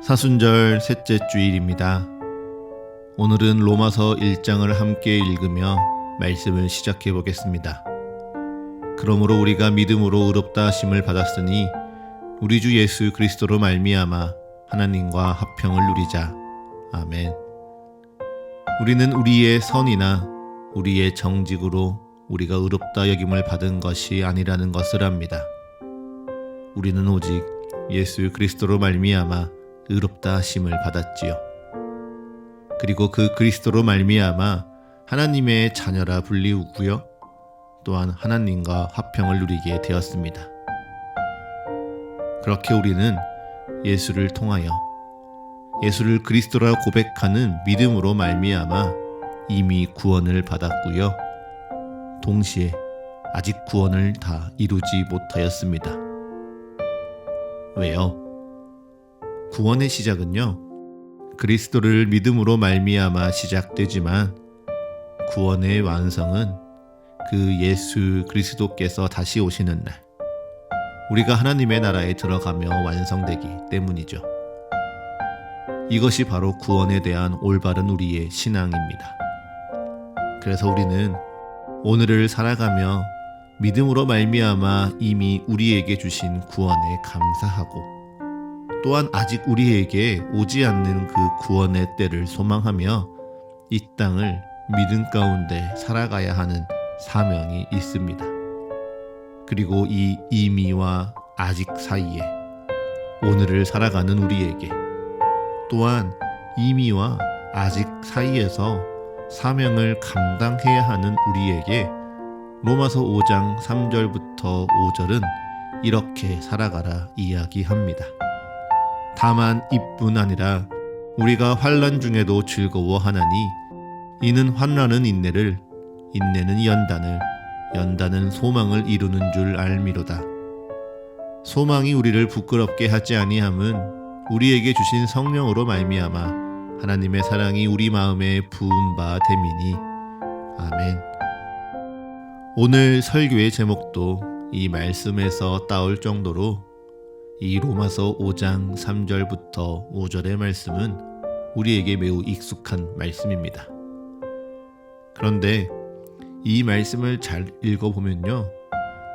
사순절 셋째 주일입니다. 오늘은 로마서 1장을 함께 읽으며 말씀을 시작해 보겠습니다. 그러므로 우리가 믿음으로 의롭다 하심을 받았으니 우리 주 예수 그리스도로 말미암아 하나님과 화평을 누리자. 아멘. 우리는 우리의 선이나 우리의 정직으로 우리가 의롭다 여김을 받은 것이 아니라는 것을 압니다. 우리는 오직 예수 그리스도로 말미암아 의롭다 하심을 받았지요. 그리고 그 그리스도로 말미암아 하나님의 자녀라 불리우고요. 또한 하나님과 화평을 누리게 되었습니다. 그렇게 우리는 예수를 통하여 예수를 그리스도라 고백하는 믿음으로 말미암아 이미 구원을 받았고요. 동시에 아직 구원을 다 이루지 못하였습니다. 왜요? 구원의 시작은요, 그리스도를 믿음으로 말미암아 시작되지만 구원의 완성은 그 예수 그리스도께서 다시 오시는 날, 우리가 하나님의 나라에 들어가며 완성되기 때문이죠. 이것이 바로 구원에 대한 올바른 우리의 신앙입니다. 그래서 우리는 오늘을 살아가며 믿음으로 말미암아 이미 우리에게 주신 구원에 감사하고, 또한 아직 우리에게 오지 않는 그 구원의 때를 소망하며 이 땅을 믿음 가운데 살아가야 하는 사명이 있습니다. 그리고 이 이미와 아직 사이에 오늘을 살아가는 우리에게, 또한 이미와 아직 사이에서 사명을 감당해야 하는 우리에게 로마서 5장 3절부터 5절은 이렇게 살아가라 이야기합니다. 다만 이뿐 아니라 우리가 환난 중에도 즐거워하나니 이는 환난은 인내를, 인내는 연단을, 연단은 소망을 이루는 줄 알미로다. 소망이 우리를 부끄럽게 하지 아니함은 우리에게 주신 성령으로 말미암아 하나님의 사랑이 우리 마음에 부은 바 됨이니. 아멘. 오늘 설교의 제목도 이 말씀에서 따올 정도로 이 로마서 5장 3절부터 5절의 말씀은 우리에게 매우 익숙한 말씀입니다. 그런데 이 말씀을 잘 읽어보면요,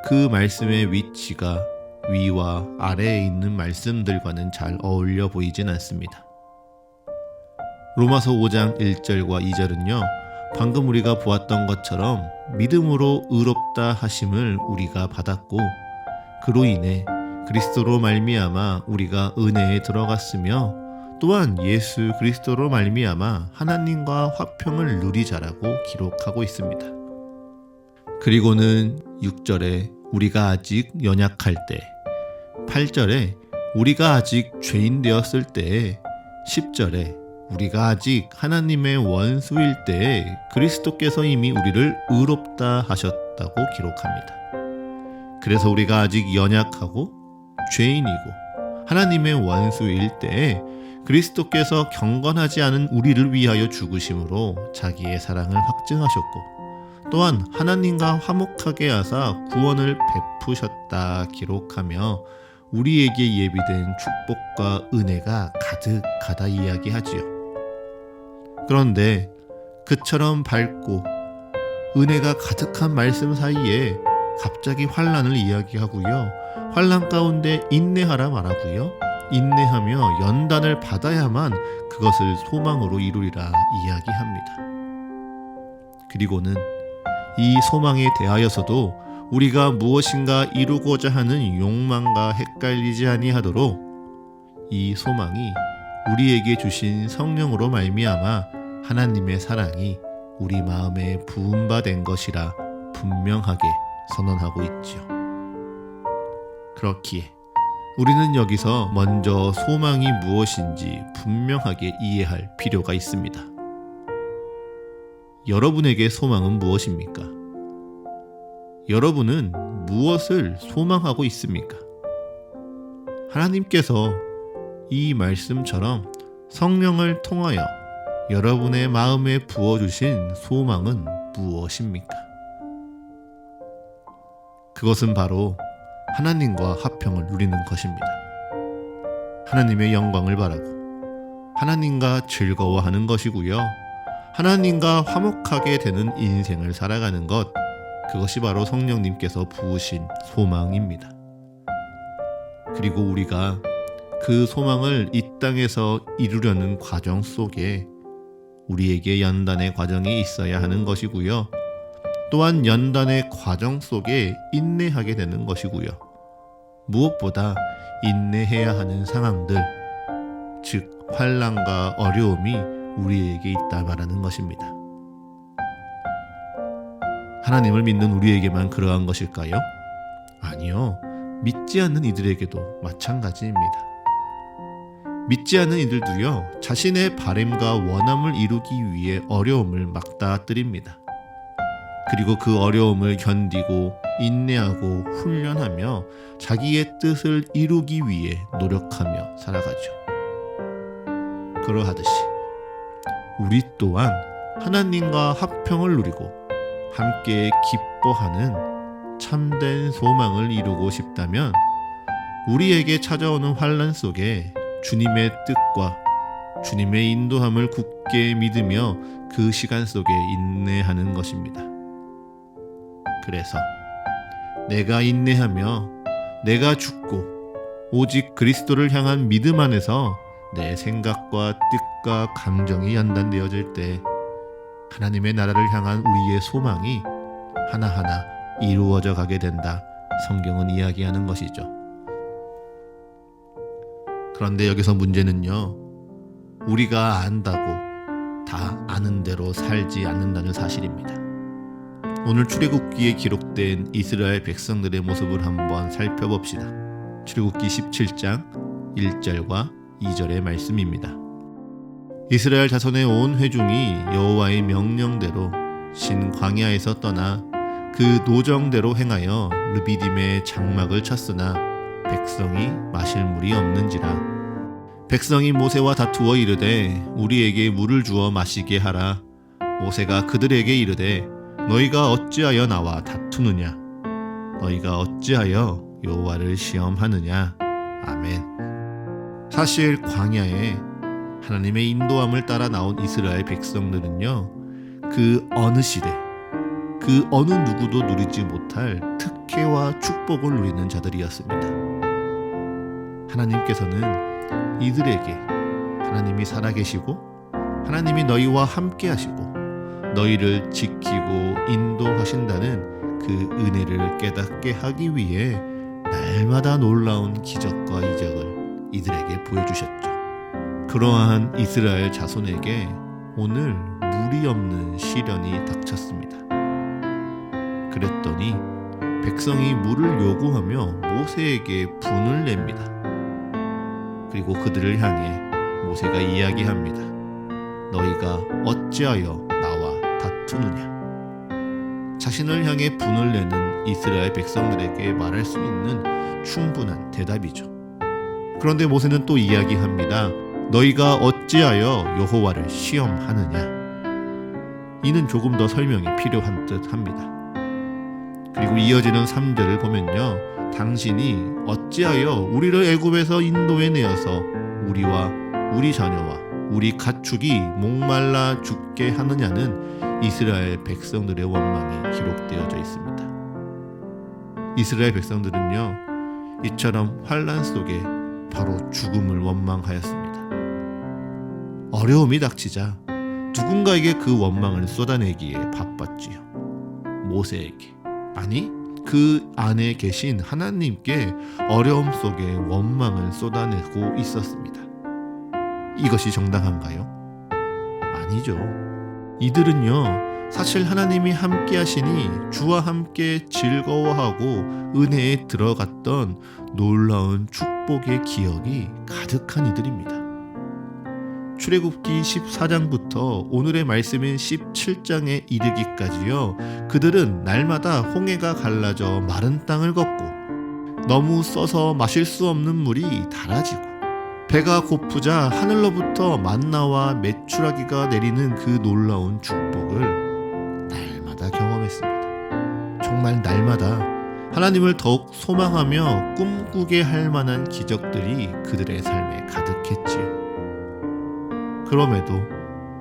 그 말씀의 위치가 위와 아래에 있는 말씀들과는 잘 어울려 보이진 않습니다. 로마서 5장 1절과 2절은요, 방금 우리가 보았던 것처럼 믿음으로 의롭다 하심을 우리가 받았고, 그로 인해 그리스도로 말미암아 우리가 은혜에 들어갔으며, 또한 예수 그리스도로 말미암아 하나님과 화평을 누리자라고 기록하고 있습니다. 그리고는 6절에 우리가 아직 연약할 때, 8절에 우리가 아직 죄인 되었을 때에, 10절에 우리가 아직 하나님의 원수일 때에 그리스도께서 이미 우리를 의롭다 하셨다고 기록합니다. 그래서 우리가 아직 연약하고 죄인이고 하나님의 원수일 때에 그리스도께서 경건하지 않은 우리를 위하여 죽으심으로 자기의 사랑을 확증하셨고, 또한 하나님과 화목하게 하사 구원을 베푸셨다 기록하며 우리에게 예비된 축복과 은혜가 가득하다 이야기하지요. 그런데 그처럼 밝고 은혜가 가득한 말씀 사이에 갑자기 환난을 이야기하고요, 환난 가운데 인내하라 말하고요, 인내하며 연단을 받아야만 그것을 소망으로 이루리라 이야기합니다. 그리고는 이 소망에 대하여서도 우리가 무엇인가 이루고자 하는 욕망과 헷갈리지 아니하도록 이 소망이 우리에게 주신 성령으로 말미암아 하나님의 사랑이 우리 마음에 부은 바 된 것이라 분명하게 선언하고 있지요. 그렇기에 우리는 여기서 먼저 소망이 무엇인지 분명하게 이해할 필요가 있습니다. 여러분에게 소망은 무엇입니까? 여러분은 무엇을 소망하고 있습니까? 하나님께서 이 말씀처럼 성령을 통하여 여러분의 마음에 부어주신 소망은 무엇입니까? 그것은 바로 하나님과 화평을 누리는 것입니다. 하나님의 영광을 바라고 하나님과 즐거워하는 것이고요. 하나님과 화목하게 되는 인생을 살아가는 것, 그것이 바로 성령님께서 부으신 소망입니다. 그리고 우리가 그 소망을 이 땅에서 이루려는 과정 속에 우리에게 연단의 과정이 있어야 하는 것이고요. 또한 연단의 과정 속에 인내하게 되는 것이고요. 무엇보다 인내해야 하는 상황들, 즉 환난과 어려움이 우리에게 있다 말하는 것입니다. 하나님을 믿는 우리에게만 그러한 것일까요? 아니요. 믿지 않는 이들에게도 마찬가지입니다. 믿지 않는 이들도요, 자신의 바램과 원함을 이루기 위해 어려움을 막다뜨립니다. 그리고 그 어려움을 견디고 인내하고 훈련하며 자기의 뜻을 이루기 위해 노력하며 살아가죠. 그러하듯이 우리 또한 하나님과 화평을 누리고 함께 기뻐하는 참된 소망을 이루고 싶다면 우리에게 찾아오는 환난 속에 주님의 뜻과 주님의 인도함을 굳게 믿으며 그 시간 속에 인내하는 것입니다. 그래서 내가 인내하며 내가 죽고 오직 그리스도를 향한 믿음 안에서 내 생각과 뜻과 감정이 연단되어질 때 하나님의 나라를 향한 우리의 소망이 하나하나 이루어져 가게 된다, 성경은 이야기하는 것이죠. 그런데 여기서 문제는요, 우리가 안다고 다 아는 대로 살지 않는다는 사실입니다. 오늘 출애굽기에 기록된 이스라엘 백성들의 모습을 한번 살펴봅시다. 출애굽기 17장 1절과 2절의 말씀입니다. 이스라엘 자손의 온 회중이 여호와의 명령대로 신 광야에서 떠나 그 노정대로 행하여 르비딤의 장막을 쳤으나 백성이 마실 물이 없는지라. 백성이 모세와 다투어 이르되 우리에게 물을 주어 마시게 하라. 모세가 그들에게 이르되 너희가 어찌하여 나와 다투느냐? 너희가 어찌하여 여호와를 시험하느냐? 아멘. 사실 광야에 하나님의 인도함을 따라 나온 이스라엘 백성들은요, 그 어느 시대, 그 어느 누구도 누리지 못할 특혜와 축복을 누리는 자들이었습니다. 하나님께서는 이들에게 하나님이 살아계시고 하나님이 너희와 함께 하시고 너희를 지키고 인도하신다는 그 은혜를 깨닫게 하기 위해 날마다 놀라운 기적과 이적을 이들에게 보여주셨죠. 그러한 이스라엘 자손에게 오늘 물이 없는 시련이 닥쳤습니다. 그랬더니 백성이 물을 요구하며 모세에게 분을 냅니다. 그리고 그들을 향해 모세가 이야기합니다. 너희가 어찌하여 나와 다투느냐? 자신을 향해 분을 내는 이스라엘 백성들에게 말할 수 있는 충분한 대답이죠. 그런데 모세는 또 이야기합니다. 너희가 어찌하여 여호와를 시험하느냐? 이는 조금 더 설명이 필요한 듯합니다. 그리고 이어지는 3절을 보면요, 당신이 어찌하여 우리를 애굽에서 인도해 내어서 우리와 우리 자녀와 우리 가축이 목말라 죽게 하느냐는 이스라엘 백성들의 원망이 기록되어져 있습니다. 이스라엘 백성들은요, 이처럼 환난 속에 바로 죽음을 원망하였습니다. 어려움이 닥치자 누군가에게 그 원망을 쏟아내기에 바빴지요. 모세에게, 아니 그 안에 계신 하나님께 어려움 속에 원망을 쏟아내고 있었습니다. 이것이 정당한가요? 아니죠. 이들은요, 사실 하나님이 함께 하시니 주와 함께 즐거워하고 은혜에 들어갔던 놀라운 축복의 기억이 가득한 이들입니다. 출애굽기 14장부터 오늘의 말씀인 17장에 이르기까지요, 그들은 날마다 홍해가 갈라져 마른 땅을 걷고 너무 써서 마실 수 없는 물이 달아지고 배가 고프자 하늘로부터 만나와 메추라기가 내리는 그 놀라운 축복을 날마다 경험했습니다. 정말 날마다 하나님을 더욱 소망하며 꿈꾸게 할 만한 기적들이 그들의 삶에 가득했지요. 그럼에도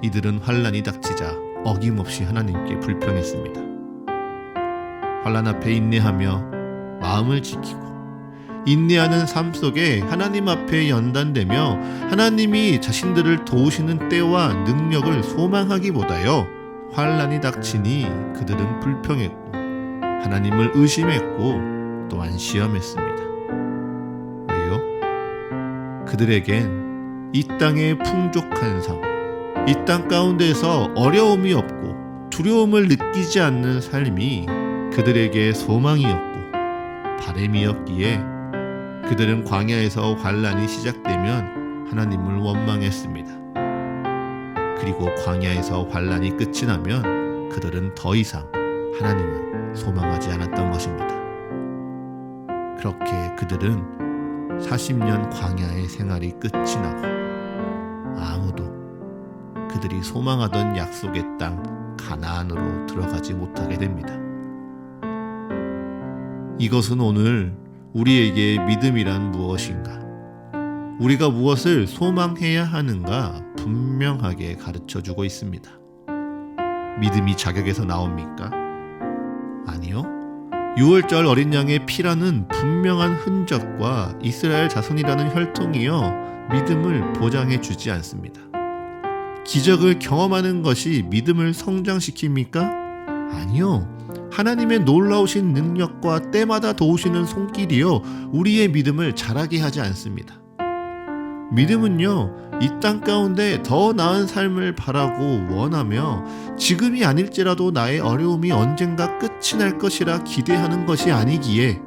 이들은 환난이 닥치자 어김없이 하나님께 불평했습니다. 환난 앞에 인내하며 마음을 지키고 인내하는 삶 속에 하나님 앞에 연단되며 하나님이 자신들을 도우시는 때와 능력을 소망하기보다요, 환난이 닥치니 그들은 불평했고 하나님을 의심했고 또한 시험했습니다. 왜요? 그들에겐 이 땅의 풍족한 삶, 이 땅 가운데서 어려움이 없고 두려움을 느끼지 않는 삶이 그들에게 소망이었고 바람이었기에 그들은 광야에서 환난이 시작되면 하나님을 원망했습니다. 그리고 광야에서 환난이 끝이 나면 그들은 더 이상 하나님을 소망하지 않았던 것입니다. 그렇게 그들은 40년 광야의 생활이 끝이 나고 아무도 그들이 소망하던 약속의 땅 가나안으로 들어가지 못하게 됩니다. 이것은 오늘 우리에게 믿음이란 무엇인가, 우리가 무엇을 소망해야 하는가 분명하게 가르쳐주고 있습니다. 믿음이 자격에서 나옵니까? 아니요. 6월절 어린 양의 피라는 분명한 흔적과 이스라엘 자손이라는 혈통이여 믿음을 보장해 주지 않습니다. 기적을 경험하는 것이 믿음을 성장시킵니까? 아니요. 하나님의 놀라우신 능력과 때마다 도우시는 손길이요, 우리의 믿음을 자라게 하지 않습니다. 믿음은요, 이 땅 가운데 더 나은 삶을 바라고 원하며 지금이 아닐지라도 나의 어려움이 언젠가 끝이 날 것이라 기대하는 것이 아니기에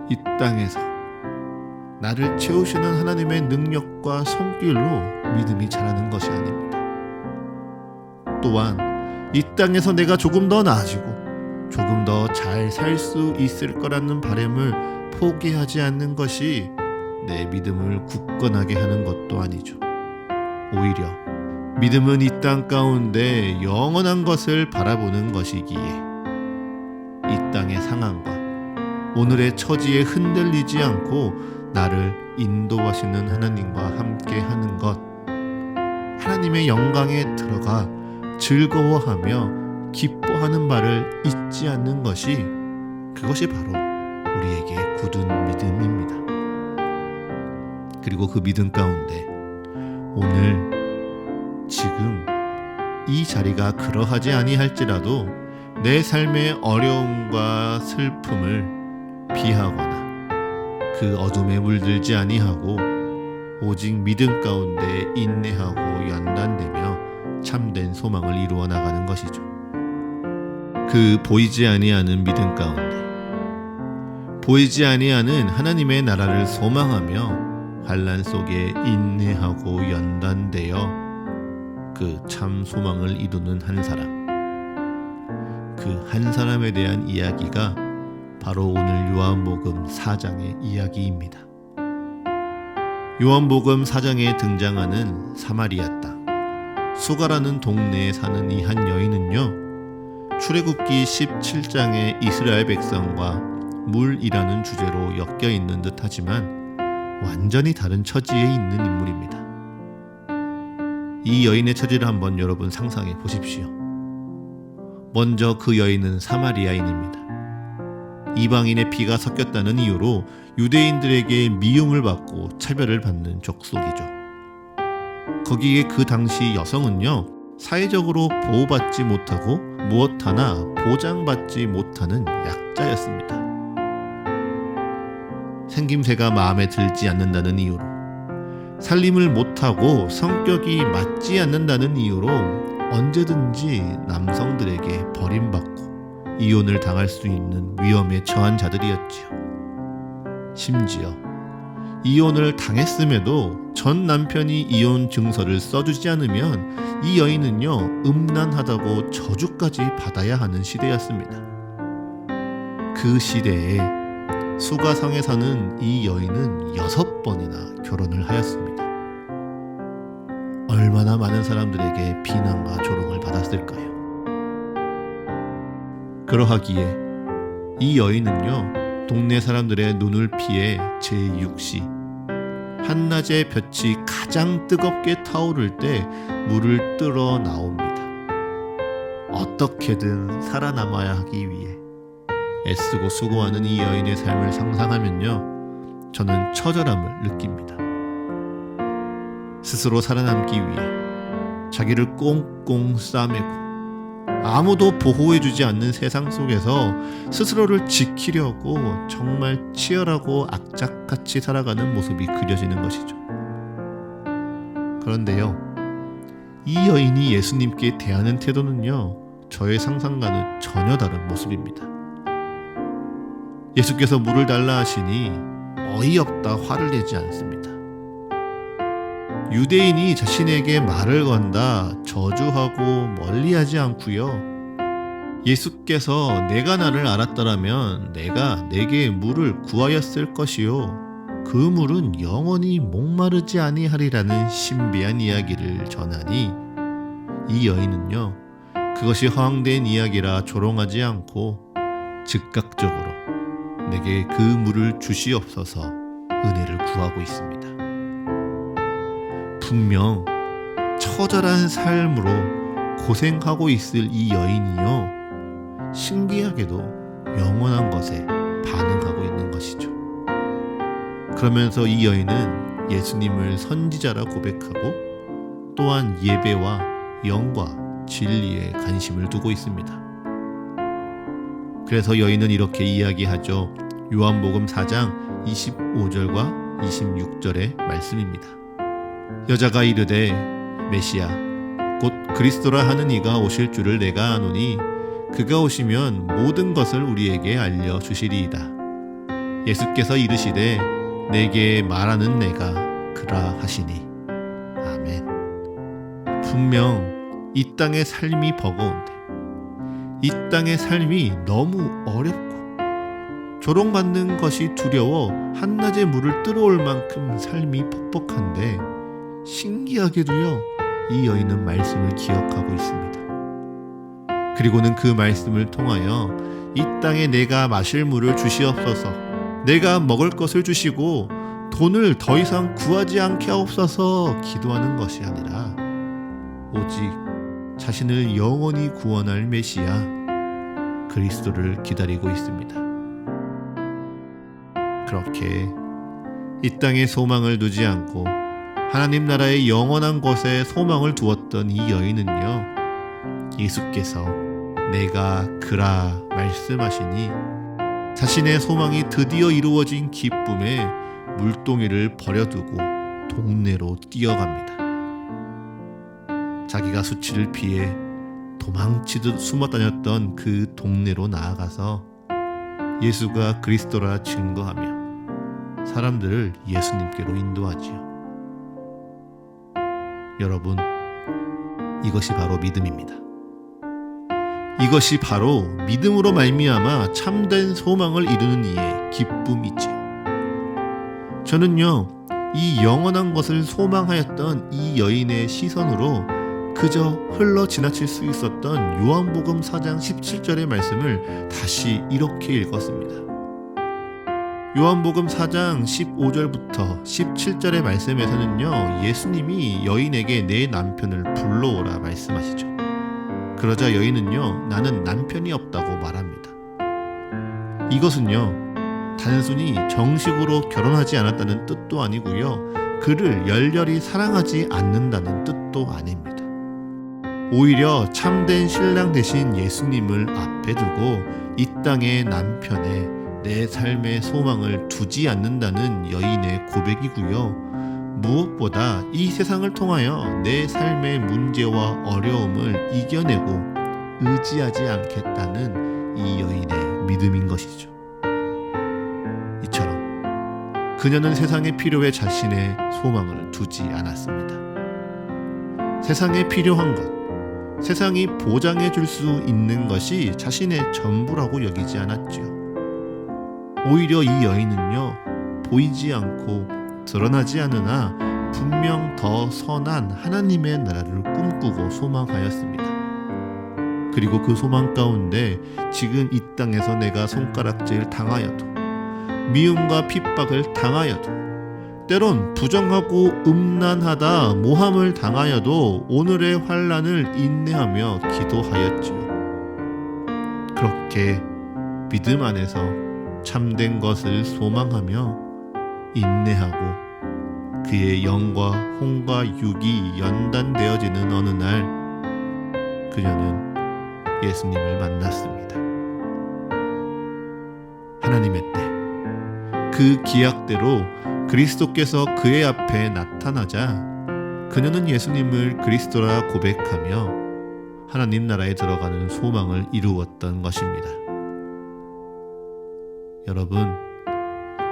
이 땅에서 나를 채우시는 하나님의 능력과 손길로 믿음이 자라는 것이 아닙니다. 또한 이 땅에서 내가 조금 더 나아지고 조금 더 잘 살 수 있을 거라는 바람을 포기하지 않는 것이 내 믿음을 굳건하게 하는 것도 아니죠. 오히려 믿음은 이 땅 가운데 영원한 것을 바라보는 것이기에 이 땅의 상황과 오늘의 처지에 흔들리지 않고 나를 인도하시는 하나님과 함께 하는 것, 하나님의 영광에 들어가 즐거워하며 기뻐하는 바를 잊지 않는 것이, 그것이 바로 우리에게 굳은 믿음입니다. 그리고 그 믿음 가운데 오늘 지금 이 자리가 그러하지 아니할지라도 내 삶의 어려움과 슬픔을 피하거나 그 어둠에 물들지 아니하고 오직 믿음 가운데 인내하고 연단되며 참된 소망을 이루어 나가는 것이죠. 그 보이지 아니하는 믿음 가운데 보이지 아니하는 하나님의 나라를 소망하며 환난 속에 인내하고 연단되어 그 참 소망을 이루는 한 사람, 그 한 사람에 대한 이야기가 바로 오늘 요한복음 4장의 이야기입니다. 요한복음 4장에 등장하는 사마리아 땅 수가라는 동네에 사는 이 한 여인은요, 출애굽기 17장의 이스라엘 백성과 물이라는 주제로 엮여있는 듯 하지만 완전히 다른 처지에 있는 인물입니다. 이 여인의 처지를 한번 여러분 상상해 보십시오. 먼저 그 여인은 사마리아인입니다. 이방인의 피가 섞였다는 이유로 유대인들에게 미움을 받고 차별을 받는 족속이죠. 거기에 그 당시 여성은요, 사회적으로 보호받지 못하고 무엇 하나 보장받지 못하는 약자였습니다. 생김새가 마음에 들지 않는다는 이유로, 살림을 못하고 성격이 맞지 않는다는 이유로 언제든지 남성들에게 버림받고 이혼을 당할 수 있는 위험에 처한 자들이었지요. 심지어 이혼을 당했음에도 전 남편이 이혼 증서를 써주지 않으면 이 여인은요, 음란하다고 저주까지 받아야 하는 시대였습니다. 그 시대에 수가성에 사는 이 여인은 6번이나 결혼을 하였습니다. 얼마나 많은 사람들에게 비난과 조롱을 받았을까요? 그러하기에 이 여인은요, 동네 사람들의 눈을 피해 제6시 한낮의 볕이 가장 뜨겁게 타오를 때 물을 뜰어 나옵니다. 어떻게든 살아남아야 하기 위해 애쓰고 수고하는 이 여인의 삶을 상상하면요, 저는 처절함을 느낍니다. 스스로 살아남기 위해 자기를 꽁꽁 싸매고 아무도 보호해주지 않는 세상 속에서 스스로를 지키려고 정말 치열하고 악착같이 살아가는 모습이 그려지는 것이죠. 그런데요, 이 여인이 예수님께 대하는 태도는요, 저의 상상과는 전혀 다른 모습입니다. 예수께서 물을 달라 하시니 어이없다 화를 내지 않습니다. 유대인이 자신에게 말을 건다 저주하고 멀리하지 않고요, 예수께서 내가 나를 알았더라면 내가 내게 물을 구하였을 것이요 그 물은 영원히 목마르지 아니하리라는 신비한 이야기를 전하니, 이 여인은요, 그것이 허황된 이야기라 조롱하지 않고 즉각적으로 내게 그 물을 주시옵소서 은혜를 구하고 있습니다. 분명 처절한 삶으로 고생하고 있을 이 여인이요, 신기하게도 영원한 것에 반응하고 있는 것이죠. 그러면서 이 여인은 예수님을 선지자라 고백하고 또한 예배와 영과 진리에 관심을 두고 있습니다. 그래서 여인은 이렇게 이야기하죠. 요한복음 4장 25절과 26절의 말씀입니다. 여자가 이르되 메시아 곧 그리스도라 하는 이가 오실 줄을 내가 아노니 그가 오시면 모든 것을 우리에게 알려주시리이다. 예수께서 이르시되 내게 말하는 내가 그라 하시니. 아멘. 분명 이 땅의 삶이 버거운데, 이 땅의 삶이 너무 어렵고 조롱받는 것이 두려워 한낮에 물을 뜨러올 만큼 삶이 퍽퍽한데, 신기하게도요, 이 여인은 말씀을 기억하고 있습니다. 그리고는 그 말씀을 통하여 이 땅에 내가 마실 물을 주시옵소서, 내가 먹을 것을 주시고 돈을 더 이상 구하지 않게 하옵소서 기도하는 것이 아니라 오직 자신을 영원히 구원할 메시아 그리스도를 기다리고 있습니다. 그렇게 이 땅에 소망을 두지 않고 하나님 나라의 영원한 것에 소망을 두었던 이 여인은요, 예수께서 내가 그라 말씀하시니 자신의 소망이 드디어 이루어진 기쁨에 물동이를 버려두고 동네로 뛰어갑니다. 자기가 수치를 피해 도망치듯 숨어다녔던 그 동네로 나아가서 예수가 그리스도라 증거하며 사람들을 예수님께로 인도하지요. 여러분, 이것이 바로 믿음입니다. 이것이 바로 믿음으로 말미암아 참된 소망을 이루는 이의 기쁨이지요. 저는요, 이 영원한 것을 소망하였던 이 여인의 시선으로 그저 흘러 지나칠 수 있었던 요한복음 4장 17절의 말씀을 다시 이렇게 읽었습니다. 요한복음 4장 15절부터 17절의 말씀에서는요, 예수님이 여인에게 내 남편을 불러오라 말씀하시죠. 그러자 여인은요, 나는 남편이 없다고 말합니다. 이것은요, 단순히 정식으로 결혼하지 않았다는 뜻도 아니고요, 그를 열렬히 사랑하지 않는다는 뜻도 아닙니다. 오히려 참된 신랑 되신 예수님을 앞에 두고 이 땅의 남편에 내 삶의 소망을 두지 않는다는 여인의 고백이고요, 무엇보다 이 세상을 통하여 내 삶의 문제와 어려움을 이겨내고 의지하지 않겠다는 이 여인의 믿음인 것이죠. 이처럼 그녀는 세상의 필요에 자신의 소망을 두지 않았습니다. 세상에 필요한 것, 세상이 보장해 줄 수 있는 것이 자신의 전부라고 여기지 않았죠. 오히려 이 여인은요, 보이지 않고 드러나지 않으나 분명 더 선한 하나님의 나라를 꿈꾸고 소망하였습니다. 그리고 그 소망 가운데 지금 이 땅에서 내가 손가락질 당하여도, 미움과 핍박을 당하여도, 때론 부정하고 음란하다 모함을 당하여도 오늘의 환난을 인내하며 기도하였지요. 그렇게 믿음 안에서 참된 것을 소망하며 인내하고 그의 영과 혼과 육이 연단되어지는 어느 날 그녀는 예수님을 만났습니다. 하나님의 때, 그 기약대로 그리스도께서 그의 앞에 나타나자 그녀는 예수님을 그리스도라 고백하며 하나님 나라에 들어가는 소망을 이루었던 것입니다. 여러분,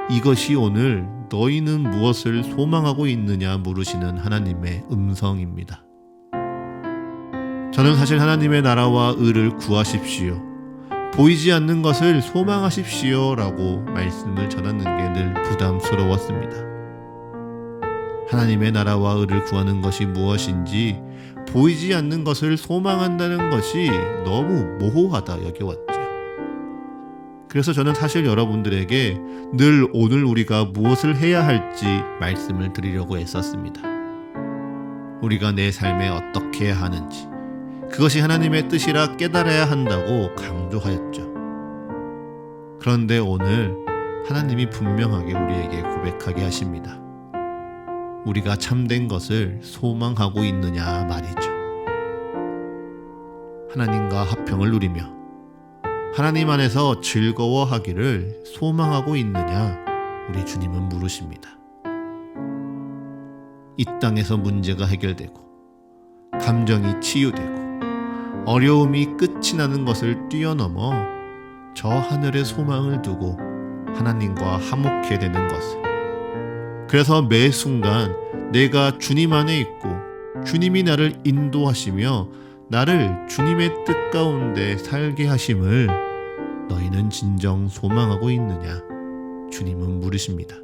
이것이 오늘 너희는 무엇을 소망하고 있느냐 물으시는 하나님의 음성입니다. 저는 사실 하나님의 나라와 의를 구하십시오, 보이지 않는 것을 소망하십시오 라고 말씀을 전하는 게 늘 부담스러웠습니다. 하나님의 나라와 의를 구하는 것이 무엇인지 보이지 않는 것을 소망한다는 것이 너무 모호하다 여겨왔죠. 그래서 저는 사실 여러분들에게 늘 오늘 우리가 무엇을 해야 할지 말씀을 드리려고 애썼습니다. 우리가 내 삶에 어떻게 해야 하는지, 그것이 하나님의 뜻이라 깨달아야 한다고 강조하였죠. 그런데 오늘 하나님이 분명하게 우리에게 고백하게 하십니다. 우리가 참된 것을 소망하고 있느냐 말이죠. 하나님과 화평을 누리며 하나님 안에서 즐거워하기를 소망하고 있느냐 우리 주님은 물으십니다. 이 땅에서 문제가 해결되고 감정이 치유되고 어려움이 끝이 나는 것을 뛰어넘어 저 하늘의 소망을 두고 하나님과 화목해 되는 것을, 그래서 매 순간 내가 주님 안에 있고 주님이 나를 인도하시며 나를 주님의 뜻 가운데 살게 하심을 너희는 진정 소망하고 있느냐 주님은 물으십니다.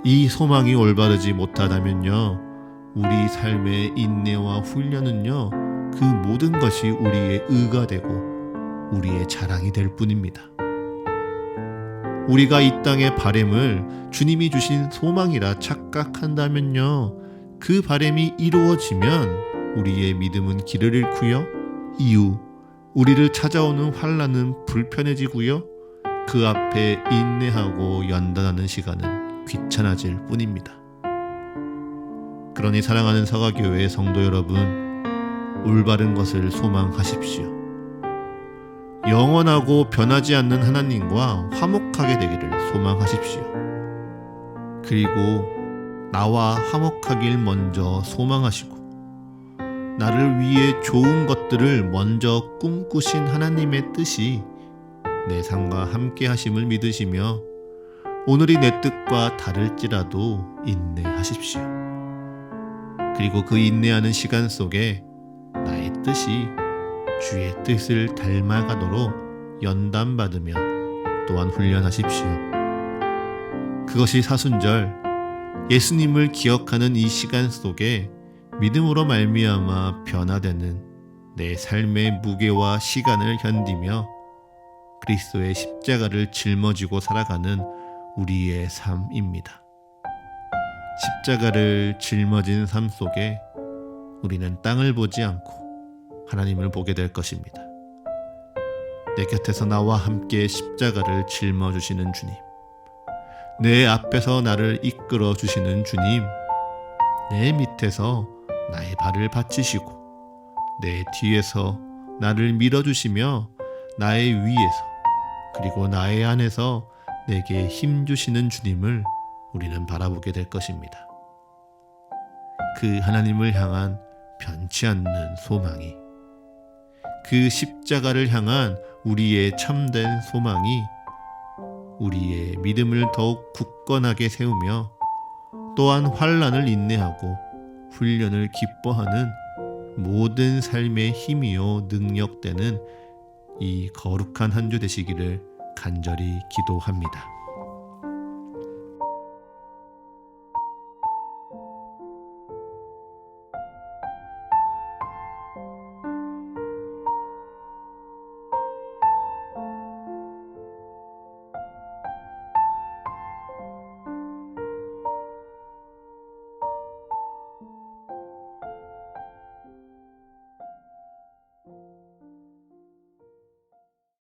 이 소망이 올바르지 못하다면요, 우리 삶의 인내와 훈련은요, 그 모든 것이 우리의 의가 되고 우리의 자랑이 될 뿐입니다. 우리가 이 땅의 바램을 주님이 주신 소망이라 착각한다면요, 그 바램이 이루어지면 우리의 믿음은 길을 잃고요, 이후 우리를 찾아오는 환난은 불편해지고요, 그 앞에 인내하고 연단하는 시간은 귀찮아질 뿐입니다. 그러니 사랑하는 사과교회의 성도 여러분, 올바른 것을 소망하십시오. 영원하고 변하지 않는 하나님과 화목하게 되기를 소망하십시오. 그리고 나와 화목하길 먼저 소망하시고 나를 위해 좋은 것들을 먼저 꿈꾸신 하나님의 뜻이 내 삶과 함께 하심을 믿으시며 오늘이 내 뜻과 다를지라도 인내하십시오. 그리고 그 인내하는 시간 속에 나의 뜻이 주의 뜻을 닮아가도록 연단받으며 또한 훈련하십시오. 그것이 사순절 예수님을 기억하는 이 시간 속에 믿음으로 말미암아 변화되는 내 삶의 무게와 시간을 견디며 그리스도의 십자가를 짊어지고 살아가는 우리의 삶입니다. 십자가를 짊어진 삶 속에 우리는 땅을 보지 않고 하나님을 보게 될 것입니다. 내 곁에서 나와 함께 십자가를 짊어주시는 주님, 내 앞에서 나를 이끌어 주시는 주님, 내 밑에서 나의 발을 받치시고 내 뒤에서 나를 밀어주시며 나의 위에서 그리고 나의 안에서 내게 힘 주시는 주님을 우리는 바라보게 될 것입니다. 그 하나님을 향한 변치 않는 소망이, 그 십자가를 향한 우리의 참된 소망이 우리의 믿음을 더욱 굳건하게 세우며 또한 환난을 인내하고 훈련을 기뻐하는 모든 삶의 힘이요 능력되는 이 거룩한 한 주 되시기를 간절히 기도합니다.